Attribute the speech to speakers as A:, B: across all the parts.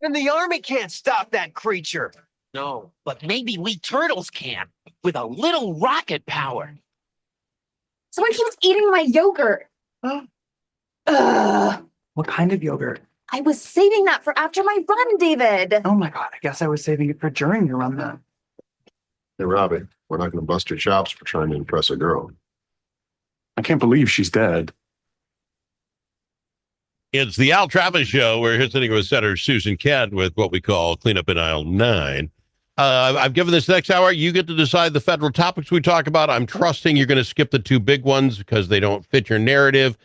A: Even the army can't stop that creature.
B: No, but maybe we turtles can, with a little rocket power.
C: Someone keeps eating my yogurt. Ugh.
D: What kind of yogurt?
C: I was saving that for after my run, David.
D: Oh my God, I guess I was saving it for during your run then.
E: Hey, Robbie, we're not going to bust your chops for trying to impress a girl.
F: I can't believe she's dead.
G: It's the Al Travis Show. We're here sitting with Senator Susan Kent with what we call Cleanup in Aisle 9. I've given this next hour. You get to decide the federal topics we talk about. I'm trusting you're going to skip the two big ones because they don't fit your narrative.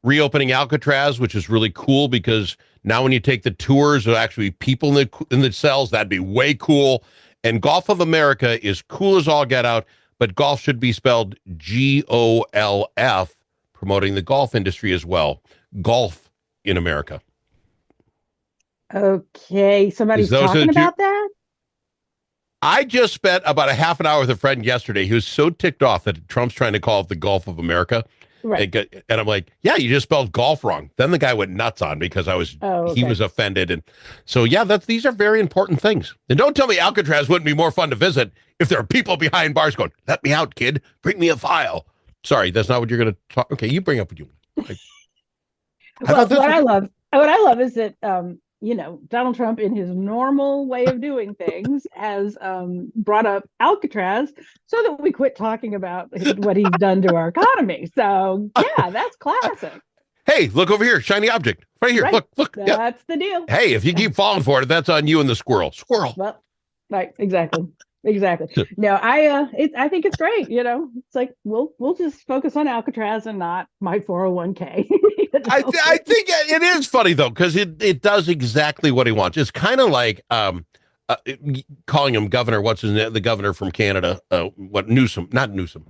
G: Reopening Alcatraz, which is really cool because now when you take the tours of actually people in the cells, that'd be way cool. And Golf of America is cool as all get out, but golf should be spelled Golf, promoting the golf industry as well. Golf in America.
H: Okay, somebody's talking about that?
G: I just spent about a half an hour with a friend yesterday who was so ticked off that Trump's trying to call it the Gulf of America.
H: Right.
G: And I'm like, yeah, you just spelled golf wrong. Then the guy went nuts on because he was offended. And so, yeah, these are very important things. And don't tell me Alcatraz wouldn't be more fun to visit if there are people behind bars going, let me out, kid. Bring me a file. Sorry, that's not what you're going to talk. Okay, you bring up what you want.
H: Well, what I love is that, Donald Trump, in his normal way of doing things, has brought up Alcatraz so that we quit talking about what he's done to our economy. So, yeah, that's classic.
G: Hey, look over here. Shiny object. Right here.
H: Right.
G: Look.
H: That's the deal.
G: Hey, if you keep falling for it, that's on you and the squirrel. Squirrel.
H: Well, right. Exactly. No, I think it's great. It's like we'll just focus on Alcatraz and not my 401k.
G: I think it is funny though, because it does exactly what he wants. It's kind of like calling him governor. What's his name? The governor from Canada. Newsom? Not Newsom.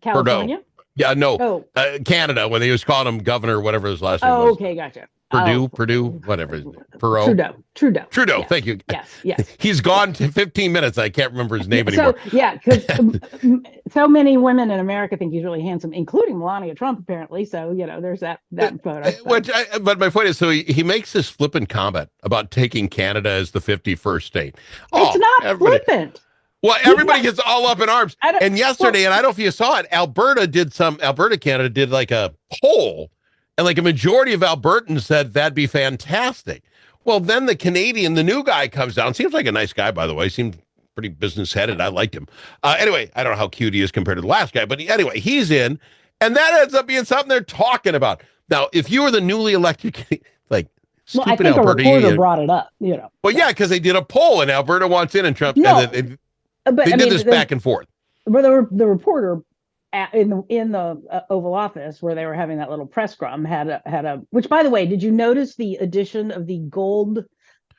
H: California.
G: Perdue. Yeah, no. Canada, when they was calling him governor, whatever his last name was.
H: Oh, okay, gotcha.
G: Purdue, whatever his name. Trudeau.
H: Yes.
G: Thank you.
H: Yes.
G: He's gone to 15 minutes. I can't remember his name anymore.
H: Because so many women in America think he's really handsome, including Melania Trump, apparently. So, there's that photo.
G: But my point is, so he makes this flippant comment about taking Canada as the 51st state.
H: It's not flippant.
G: Well, everybody gets all up in arms. And yesterday, and I don't know if you saw it, Alberta, Canada did like a poll, and like a majority of Albertans said that'd be fantastic. Well, then the new guy comes down. Seems like a nice guy, by the way. Seemed pretty business headed. I liked him. Anyway, I don't know how cute he is compared to the last guy, but anyway, he's in, and that ends up being something they're talking about. Now, if you were the newly elected, like,
H: I think Alberta, a reporter brought it up,
G: Well, yeah, because they did a poll, and Alberta wants in, and Trump.
H: No.
G: And they did this back and forth.
H: But the reporter in the Oval Office where they were having that little press scrum had a. Which, by the way, did you notice the addition of the gold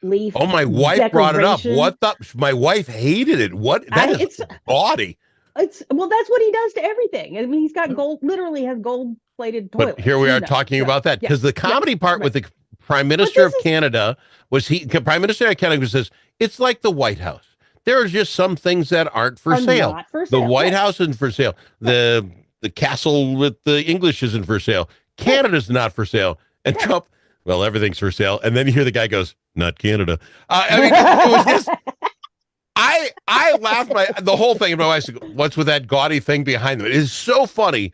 H: leaf?
G: Oh, my wife brought it up. What the? My wife hated it. What? That is gaudy.
H: That's what he does to everything. I mean, he's got gold. Literally has gold plated toilets.
G: But here we are talking about that because the comedy part with the Prime Minister of Canada Prime Minister of Canada says it's like the White House. There are just some things that aren't for sale.
H: Not for sale.
G: The White House isn't for sale. The castle with the English isn't for sale. Canada's not for sale. And Trump, well, everything's for sale. And then you hear the guy goes, not Canada. It was just, I laughed the whole thing. And my wife said, what's with that gaudy thing behind them? It is so funny.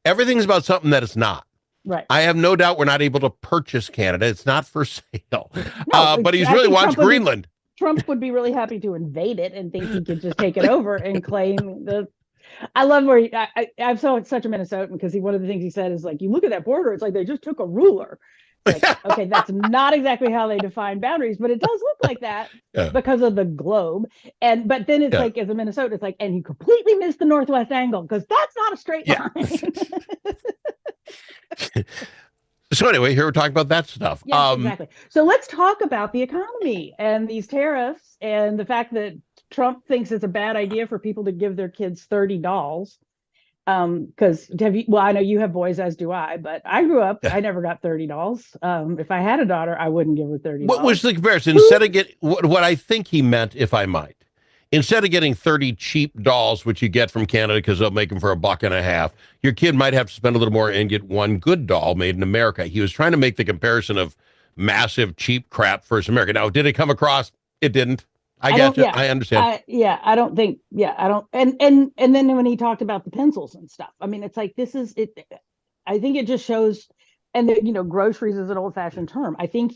G: Everything's about something that it's not.
H: Right.
G: I have no doubt we're not able to purchase Canada. It's not for sale. But he really wants Greenland.
H: Trump would be really happy to invade it and think he could just take it over and claim the. I love where I'm such a Minnesotan because one of the things he said is like, you look at that border, it's like they just took a ruler. Like, okay, that's not exactly how they define boundaries, but it does look like that because of the globe. But then it's like, as a Minnesotan, it's like, and he completely missed the northwest angle because that's not a straight line.
G: So anyway, here we're talking about that stuff.
H: Yeah, exactly. So let's talk about the economy and these tariffs and the fact that Trump thinks it's a bad idea for people to give their kids $30. Because I know you have boys, as do I, but I grew up, I never got $30. If I had a daughter, I wouldn't give her $30.
G: What was the comparison? Instead of what I think he meant, if I might, instead of getting 30 cheap dolls, which you get from Canada because they'll make them for $1.50, your kid might have to spend a little more and get one good doll made in America. He was trying to make the comparison of massive cheap crap versus America. Now, did it come across? It didn't. I
H: don't-
G: get you.
H: yeah,
G: I understand.
H: I don't think, I don't, and then when he talked about the pencils and stuff, I mean, it's like, this is it. I think it just shows, and that, groceries is an old fashioned term. I think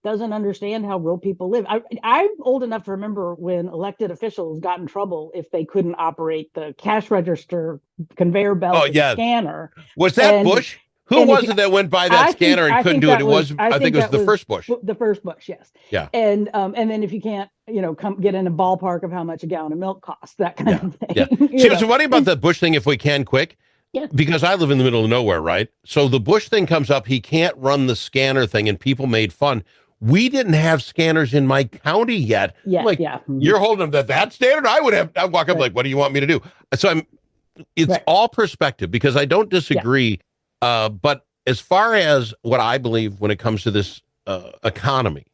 H: doesn't understand how real people live. I'm old enough to remember when elected officials got in trouble if they couldn't operate the cash register, conveyor belt,
G: Oh,
H: and
G: yeah.
H: scanner.
G: Was that
H: and-
G: Bush? Who
H: and if
G: was
H: you-
G: it that went by
H: I
G: that
H: think-
G: scanner and
H: I
G: couldn't
H: think
G: do it?
H: that
G: It was, I think it was
H: that
G: the first Bush.
H: The first Bush, yes.
G: Yeah.
H: And then if you can't, come get in a ballpark of how much a gallon of milk costs, that kind of thing.
G: Yeah. So what about the Bush thing, if we can, quick?
H: Yeah.
G: Because I live in the middle of nowhere, right? So the Bush thing comes up. He can't run the scanner thing, and people made fun. We didn't have scanners in my county yet.
H: Yeah,
G: I'm like,
H: yeah. Mhm.
G: you're holding them to that standard? I'd walk up
H: Right.
G: like, what do you want me to do? So it's
H: Right.
G: all perspective, because I don't disagree. But as far as what I believe when it comes to this economy,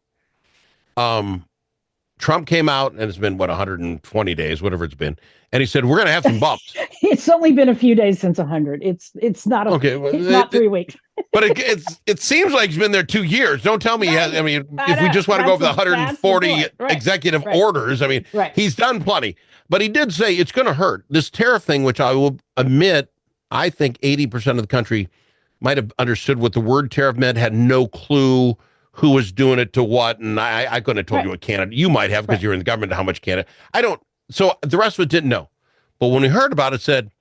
G: Trump came out, and it's been 120 days, whatever it's been, and he said we're going to have some bumps.
H: It's only been a few days since 100. It's not
G: Okay, well,
H: it's not 3 weeks.
G: but it seems like he's been there 2 years. Don't tell me he has. I mean,
H: I
G: if we
H: know.
G: just want to go over the
H: That's the
G: 140
H: point. Right.
G: executive
H: Right.
G: orders, I mean,
H: Right.
G: he's done plenty. But he did say it's going to hurt. This tariff thing, which I will admit, I think 80% of the country might have understood what the word tariff meant, had no clue who was doing it to what. And I couldn't have told you what Canada, you might have because
H: Right.
G: you're in the government, how much Canada. I don't. So the rest of it didn't know. But when we heard about it, said,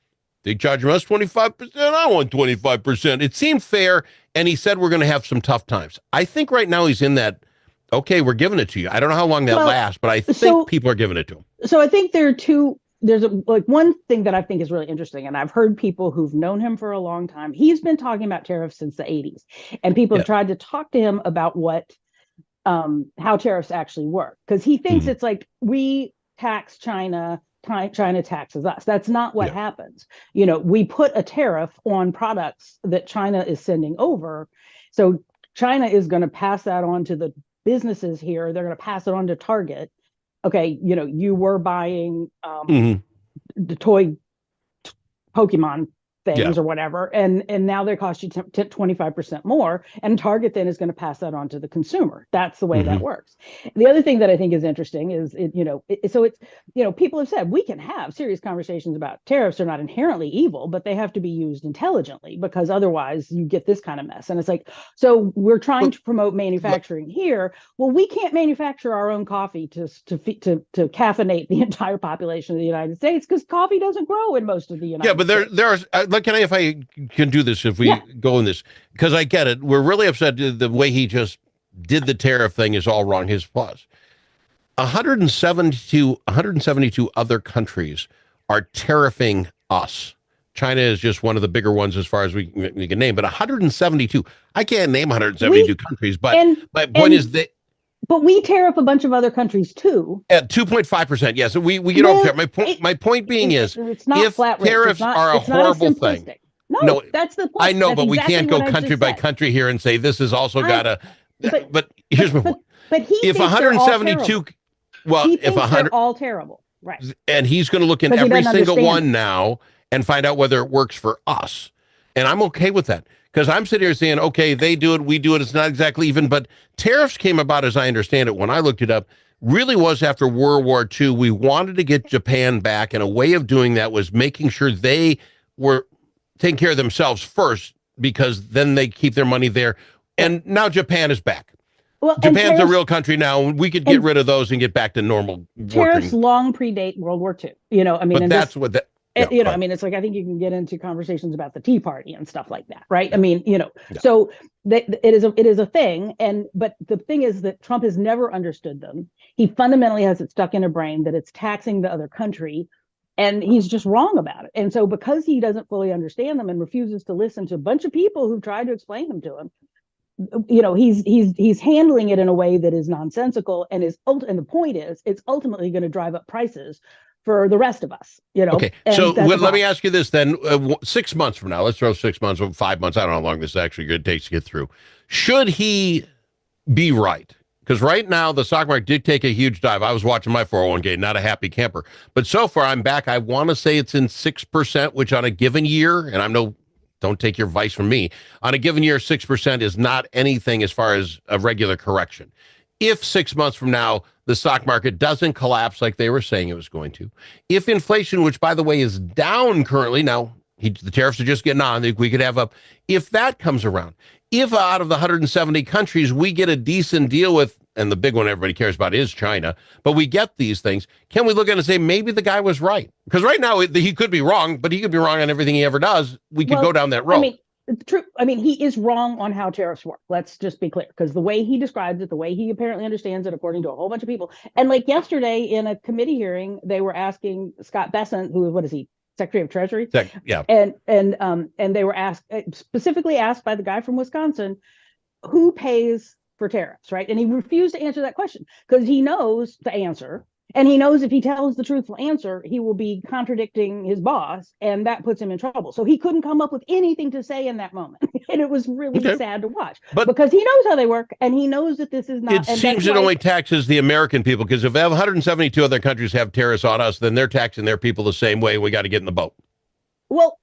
G: they charge us 25%. I want 25%. It seemed fair. And he said, we're going to have some tough times. I think right now he's in that, okay, we're giving it to you. I don't know how long that
H: Well,
G: lasts, but I think
H: so-
G: people are giving it to him.
H: So I think there's one thing that I think is really interesting, and I've heard people who've known him for a long time. He's been talking about tariffs since the 80s, and people have tried to talk to him about how tariffs actually work, because he thinks it's like we tax China, China taxes us. That's not what happens. We put a tariff on products that China is sending over, so China is going to pass that on to the businesses here. They're going to pass it on to Target. Okay, you were buying the toy Pokemon things or whatever, and now they cost you 25% more, and Target then is going to pass that on to the consumer. That's the way that works. The other thing that I think is interesting is people have said we can have serious conversations about tariffs. They're not inherently evil, but they have to be used intelligently, because otherwise you get this kind of mess. And it's like, so we're trying to promote manufacturing here. Well, we can't manufacture our own coffee to caffeinate the entire population of the United States, because coffee doesn't grow in most of the United States.
G: Yeah, but there's can I, if I can do this, if we go in this, because I get it. We're really upset the way he just did the tariff thing is all wrong. His flaws. 172 other countries are tariffing us. China is just one of the bigger ones as far as we can name, but 172. I can't name 172 countries, but my point is that.
H: But we tariff a bunch of other countries too.
G: At 2.5%, yes. We get
H: Well,
G: over tariff. My point being is,
H: it's not
G: if
H: flat rates.
G: tariffs
H: It's not-
G: are a
H: it's not
G: horrible
H: simplistic.
G: thing.
H: No, that's the point.
G: I know,
H: That's
G: but we
H: exactly
G: can't go
H: what I
G: country
H: just
G: by
H: said.
G: country here and say this has also got a.
H: but-
G: But here's my point.
H: But he
G: If
H: thinks they're all
G: 172,
H: terrible.
G: well,
H: He
G: if
H: thinks
G: 100,
H: they're all terrible, right?
G: and he's going to look in
H: Because he
G: every
H: doesn't
G: single
H: understand.
G: one now and find out whether it works for us. And I'm okay with that, because I'm sitting here saying, okay, they do it, we do it. It's not exactly even, but tariffs came about, as I understand it, when I looked it up, really was after World War II. We wanted to get Japan back, and a way of doing that was making sure they were taking care of themselves first, because then they keep their money there. And now Japan is back.
H: Well, and
G: Japan's a
H: tariffs-
G: real country now. We could get rid of those and get back to normal
H: Tariffs
G: working.
H: long predate World War II.
G: But
H: and
G: that's
H: this-
G: what that.
H: it-
G: yeah,
H: I mean, it's like, I think you can get into conversations about the Tea Party and stuff like that, right? I mean, so it is a thing. But the thing is that Trump has never understood them. He fundamentally has it stuck in a brain that it's taxing the other country, and he's just wrong about it. And so because he doesn't fully understand them and refuses to listen to a bunch of people who've tried to explain them to him, he's handling it in a way that is nonsensical, and the point is it's ultimately going to drive up prices for the rest of us,
G: Okay,
H: and
G: so
H: that's
G: let me
H: why.
G: ask you this then. 6 months from now, let's throw 6 months or 5 months. I don't know how long this actually takes to get through. Should he be right? Because right now, the stock market did take a huge dive. I was watching my 401k, not a happy camper. But so far, I'm back. I want to say it's in 6%, which on a given year, and I'm no don't take your advice from me. On a given year, 6% is not anything as far as a regular correction. If 6 months from now, the stock market doesn't collapse like they were saying it was going to, if inflation, which by the way is down currently, now the tariffs are just getting on, we could have if that comes around, if out of the 170 countries we get a decent deal with, and the big one everybody cares about is China, but we get these things, can we look at it and say maybe the guy was right? Because right now he could be wrong, but he could be wrong on everything he ever does. We could go down that road.
H: I mean, it's true. I mean, he is wrong on how tariffs work. Let's just be clear, because the way he describes it, the way he apparently understands it, according to a whole bunch of people, and like yesterday in a committee hearing, they were asking Scott Bessent, what is he, Secretary of Treasury?
G: Yeah.
H: And they were specifically asked by the guy from Wisconsin, who pays for tariffs, right? And he refused to answer that question because he knows the answer. And he knows if he tells the truthful answer, he will be contradicting his boss, and that puts him in trouble. So he couldn't come up with anything to say in that moment. And it was really sad to watch. But because he knows how they work, and he knows that this is not...
G: It seems it only taxes the American people, because if 172 other countries have tariffs on us, then they're taxing their people the same way. We got to get in the boat.
H: Well,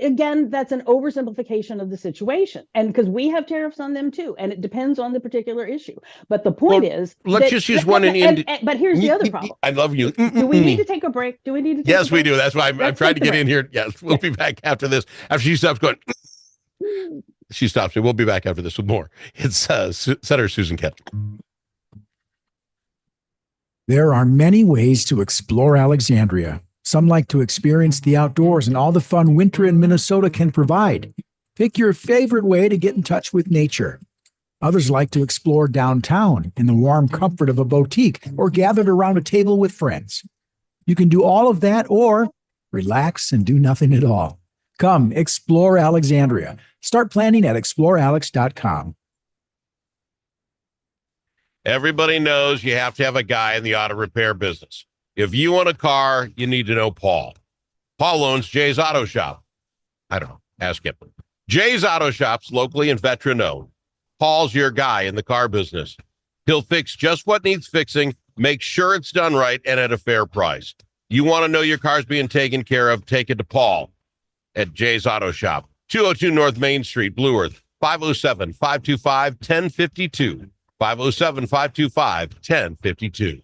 H: again, that's an oversimplification of the situation. And because we have tariffs on them too, and it depends on the particular issue. But the point is,
G: let's just use one in India.
H: But here's the other problem.
G: I love you.
H: Do we need to take a break? Do we need to take
G: Yes,
H: a break?
G: we do. That's why I'm trying to get in here. Yes, we'll be back after this. After she stops going, she stops me. We'll be back after this with more. It's Senator Susan Kent.
I: There are many ways to explore Alexandria. Some like to experience the outdoors and all the fun winter in Minnesota can provide. Pick your favorite way to get in touch with nature. Others like to explore downtown in the warm comfort of a boutique or gathered around a table with friends. You can do all of that or relax and do nothing at all. Come explore Alexandria. Start planning at explorealex.com.
G: Everybody knows you have to have a guy in the auto repair business. If you want a car, you need to know Paul. Paul owns Jay's Auto Shop. I don't know. Ask him. Jay's Auto Shop's locally and veteran-owned. Paul's your guy in the car business. He'll fix just what needs fixing, make sure it's done right, and at a fair price. You want to know your car's being taken care of, take it to Paul at Jay's Auto Shop. 202 North Main Street, Blue Earth, 507-525-1052. 507-525-1052.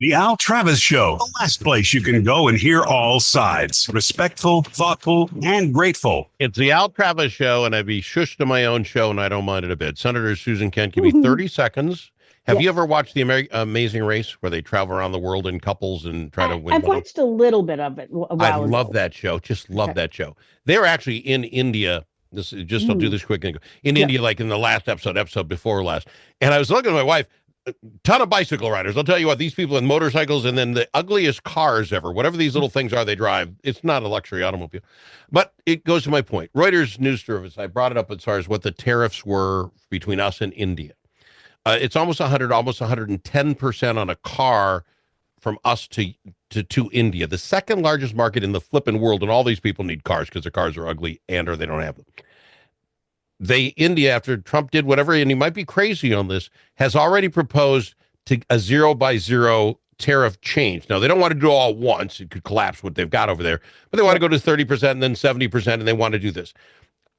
J: The Al Travis Show, the last place you can go and hear all sides. Respectful, thoughtful, and grateful.
G: It's the Al Travis Show, and I'd be shushed to my own show, and I don't mind it a bit. Senator Susan Kent, give me 30 seconds. Have you ever watched the Amazing Race, where they travel around the world in couples and try to win?
H: I've watched a little bit of it.
G: I love that show. Just love that show. They're actually in India. This is just I'll do this quick. In India, like in the last episode before last, and I was looking at my wife. A ton of bicycle riders. I'll tell you what, these people in motorcycles and then the ugliest cars ever, whatever these little things are they drive, it's not a luxury automobile. But it goes to my point. Reuters news service, I brought it up as far as what the tariffs were between us and India. It's almost 110% on a car from us to India, the second largest market in the flipping world. And all these people need cars because their cars are ugly or they don't have them. India, after Trump did whatever, and he might be crazy on this, has already proposed to a 0-by-0 tariff change. Now, they don't want to do it all at once. It could collapse what they've got over there, but they want to go to 30% and then 70%, and they want to do this.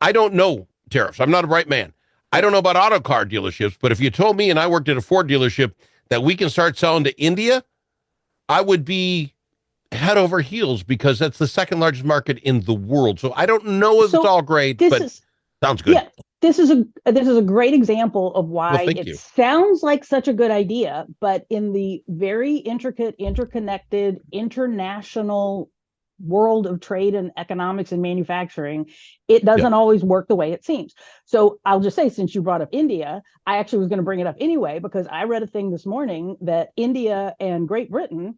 G: I don't know tariffs. I'm not a bright man. I don't know about auto car dealerships, but if you told me, and I worked at a Ford dealership, that we can start selling to India, I would be head over heels because that's the second largest market in the world. So I don't know if it's all great, but sounds good.
H: Yeah, this is a great example of why sounds like such a good idea, but in the very intricate, interconnected, international world of trade and economics and manufacturing, it doesn't always work the way it seems. So I'll just say, since you brought up India, I actually was going to bring it up anyway, because I read a thing this morning that India and Great Britain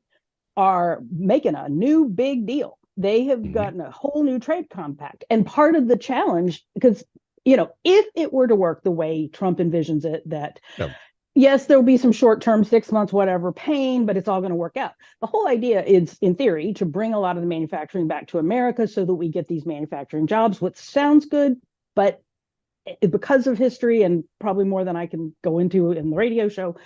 H: are making a new big deal. They have gotten a whole new trade compact. And part of the challenge, because, if it were to work the way Trump envisions it, that yes, there'll be some short-term, 6 months, whatever pain, but it's all going to work out. The whole idea is, in theory, to bring a lot of the manufacturing back to America so that we get these manufacturing jobs, which sounds good, but because of history and probably more than I can go into in the radio show,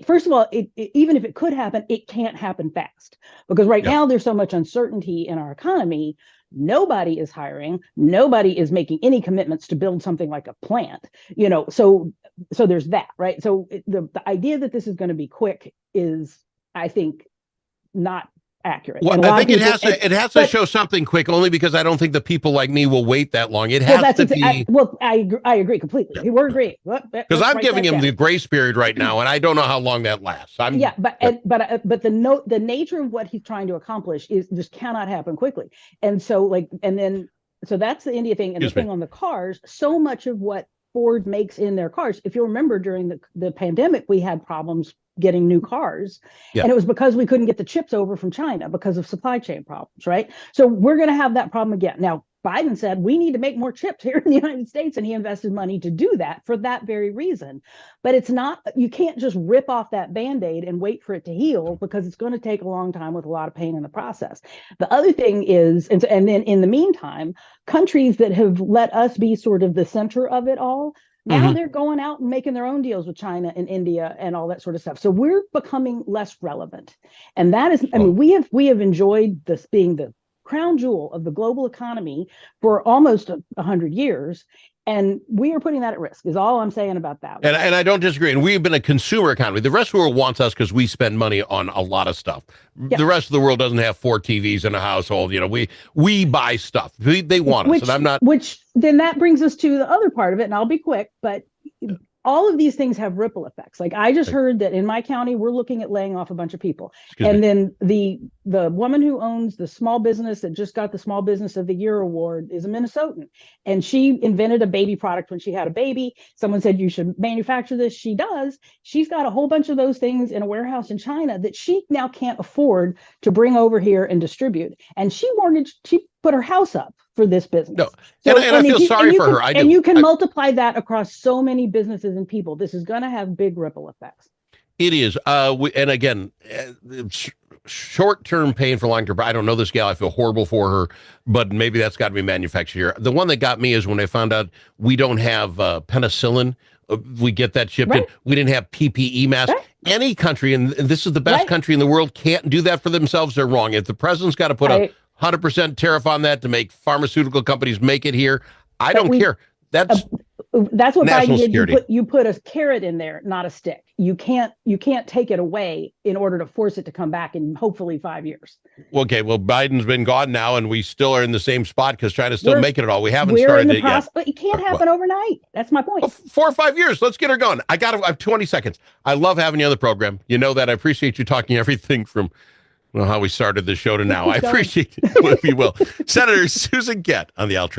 H: first of all, even if it could happen, it can't happen fast, because right now there's so much uncertainty in our economy. Nobody is hiring. Nobody is making any commitments to build something like a plant. So there's that, right? So the idea that this is going to be quick is, I think, not accurate.
G: Well, I think it has to show something quick, only because I don't think the people like me will wait that long. It has to be.
H: I agree completely. Yeah. We're agreeing,
G: because I'm giving him the grace period right now, and I don't know how long that lasts. But
H: the nature of what he's trying to accomplish is just cannot happen quickly, and so that's the India thing, and the thing on the cars. So much of what Ford makes in their cars, if you remember, during the pandemic, we had problems getting new cars, and it was because we couldn't get the chips over from China because of supply chain problems, right? So we're going to have that problem again. Now, Biden said we need to make more chips here in the United States, and he invested money to do that for that very reason. But it's not, you can't just rip off that Band-Aid and wait for it to heal, because it's going to take a long time with a lot of pain in the process. The other thing is, and then in the meantime, countries that have let us be sort of the center of it all, now they're going out and making their own deals with China and India and all that sort of stuff. So we're becoming less relevant. And that is, I mean, we have enjoyed this being the crown jewel of the global economy for almost 100 years. And we are putting that at risk, is all I'm saying about that.
G: And I don't disagree. And we've been a consumer economy. The rest of the world wants us because we spend money on a lot of stuff. The rest of the world doesn't have 4 TVs in a household. We buy stuff. They want us. And I'm not.
H: Which then that brings us to the other part of it. And I'll be quick, but all of these things have ripple effects. Like, I just heard that in my county, we're looking at laying off a bunch of people. Then the woman who owns the small business that just got the Small Business of the Year award is a Minnesotan. And she invented a baby product when she had a baby. Someone said, you should manufacture this. She does. She's got a whole bunch of those things in a warehouse in China that she now can't afford to bring over here and distribute. And she put her house up for this business.
G: No. And I feel sorry for her.
H: And you can multiply that across so many businesses and people. This is going to have big ripple effects.
G: It is. And again, short-term pain for long-term. I don't know this gal. I feel horrible for her, but maybe that's got to be manufactured here. The one that got me is when I found out we don't have penicillin. We get that shipped in. We didn't have PPE masks. Any country, and this is the best country in the world, can't do that for themselves. They're wrong. If the president's got to put a 100% tariff on that to make pharmaceutical companies make it here, I don't care. That's
H: That's what
G: National
H: Biden did.
G: security.
H: You put a carrot in there, not a stick. You can't take it away in order to force it to come back in hopefully 5 years.
G: Okay, well, Biden's been gone now, and we still are in the same spot because China's still
H: We're-
G: making it all. We haven't
H: We're in
G: started
H: the
G: it yet.
H: process, but it can't happen overnight. That's my point.
G: Well, 4 or 5 years. Let's get her going. I have 20 seconds. I love having you on the program. You know that. I appreciate you talking everything from how we started the show to now. I
H: Keep going.
G: appreciate it, if you will. Senator Susan Kent on the Al Travis